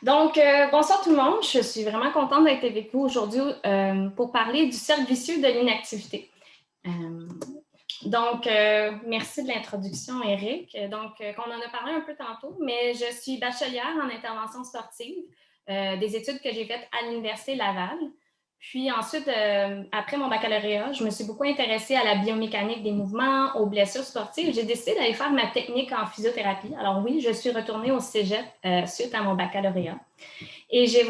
Bonsoir tout le monde. Je suis vraiment contente d'être avec vous aujourd'hui pour parler du cercle vicieux de l'inactivité. Merci de l'introduction, Eric. On en a parlé un peu tantôt, mais je suis bachelière en intervention sportive, des études que j'ai faites à l'Université Laval. Puis ensuite, après mon baccalauréat, je me suis beaucoup intéressée à la biomécanique des mouvements, aux blessures sportives. J'ai décidé d'aller faire ma technique en physiothérapie. Alors oui, je suis retournée au cégep suite à mon baccalauréat. Et je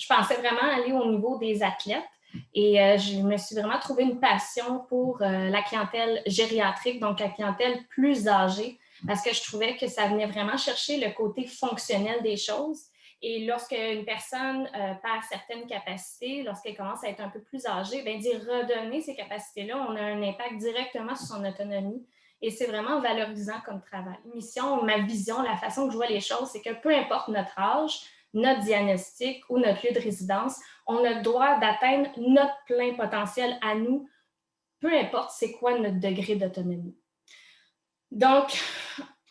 pensais vraiment aller au niveau des athlètes. Et je me suis vraiment trouvé une passion pour la clientèle gériatrique, donc la clientèle plus âgée, parce que je trouvais que ça venait vraiment chercher le côté fonctionnel des choses. Et lorsqu'une personne perd certaines capacités, lorsqu'elle commence à être un peu plus âgée, bien, d'y redonner ces capacités-là, on a un impact directement sur son autonomie. Et c'est vraiment valorisant comme travail. Mission, ma vision, la façon que je vois les choses, c'est que peu importe notre âge, notre diagnostic ou notre lieu de résidence, on a le droit d'atteindre notre plein potentiel à nous, peu importe c'est quoi notre degré d'autonomie. Donc,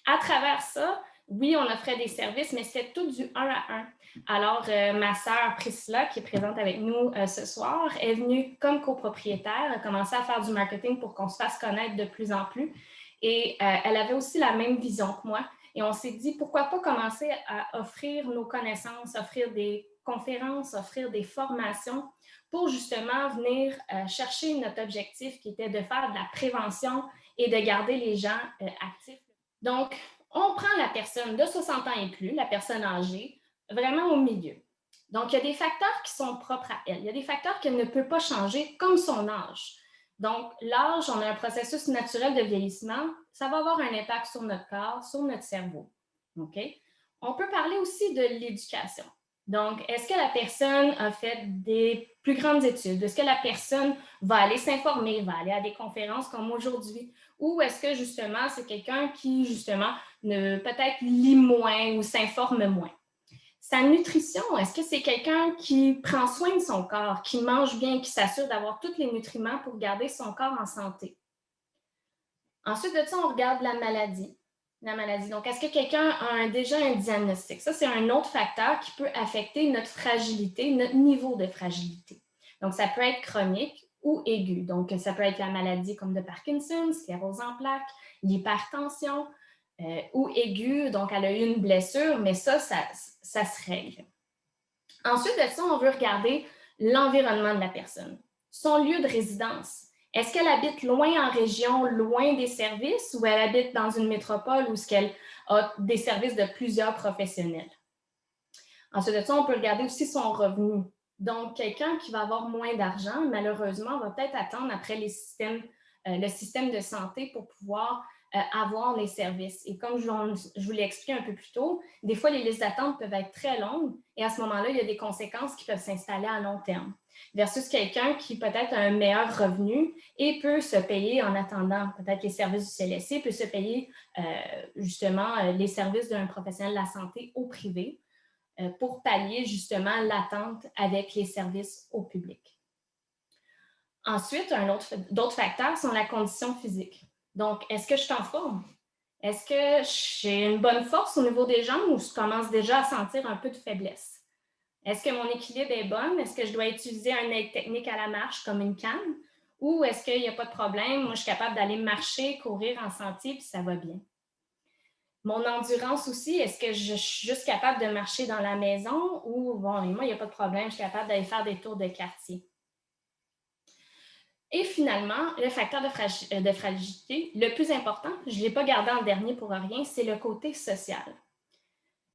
à travers ça, oui, on offrait des services, mais c'était tout du 1 à 1. Alors, ma sœur Priscilla, qui est présente avec nous ce soir, est venue comme copropriétaire, a commencé à faire du marketing pour qu'on se fasse connaître de plus en plus. Et elle avait aussi la même vision que moi. Et on s'est dit, pourquoi pas commencer à offrir nos connaissances, offrir des conférences, offrir des formations pour justement venir chercher notre objectif qui était de faire de la prévention et de garder les gens actifs. Donc, on prend la personne de 60 ans et plus, la personne âgée, vraiment au milieu. Donc, il y a des facteurs qui sont propres à elle. Il y a des facteurs qu'elle ne peut pas changer, comme son âge. Donc, l'âge, on a un processus naturel de vieillissement. Ça va avoir un impact sur notre corps, sur notre cerveau. OK? On peut parler aussi de l'éducation. Donc, est-ce que la personne a fait des plus grandes études? Est-ce que la personne va aller s'informer, va aller à des conférences comme aujourd'hui? Ou est-ce que justement, c'est quelqu'un qui, justement, peut-être lit moins ou s'informe moins? Sa nutrition, est-ce que c'est quelqu'un qui prend soin de son corps, qui mange bien, qui s'assure d'avoir tous les nutriments pour garder son corps en santé? Ensuite de ça, on regarde la maladie. Donc, est-ce que quelqu'un a déjà un diagnostic? Ça, c'est un autre facteur qui peut affecter notre fragilité, notre niveau de fragilité. Donc, ça peut être chronique ou aigu. Donc, ça peut être la maladie comme de Parkinson, sclérose en plaques, l'hypertension ou aiguë. Donc, elle a eu une blessure, mais ça se règle. Ensuite de ça, on veut regarder l'environnement de la personne, son lieu de résidence. Est-ce qu'elle habite loin en région, loin des services, ou elle habite dans une métropole où elle a des services de plusieurs professionnels? Ensuite de ça, on peut regarder aussi son revenu. Donc, quelqu'un qui va avoir moins d'argent, malheureusement, va peut-être attendre après le système de santé pour pouvoir avoir les services. Et comme je vous l'ai expliqué un peu plus tôt, des fois, les listes d'attente peuvent être très longues et à ce moment-là, il y a des conséquences qui peuvent s'installer à long terme. Versus quelqu'un qui peut-être a un meilleur revenu et peut se payer en attendant peut-être les services du CLSC, peut se payer justement les services d'un professionnel de la santé au privé pour pallier justement l'attente avec les services au public. Ensuite, d'autres facteurs sont la condition physique. Donc, est-ce que je suis en forme? Est-ce que j'ai une bonne force au niveau des jambes ou je commence déjà à sentir un peu de faiblesse? Est-ce que mon équilibre est bon? Est-ce que je dois utiliser un aide technique à la marche comme une canne? Ou est-ce qu'il n'y a pas de problème? Moi, je suis capable d'aller marcher, courir en sentier, puis ça va bien. Mon endurance aussi, est-ce que je suis juste capable de marcher dans la maison ou, bon, moi, il n'y a pas de problème, je suis capable d'aller faire des tours de quartier. Et finalement, le facteur de fragilité, le plus important, je ne l'ai pas gardé en dernier pour rien, c'est le côté social.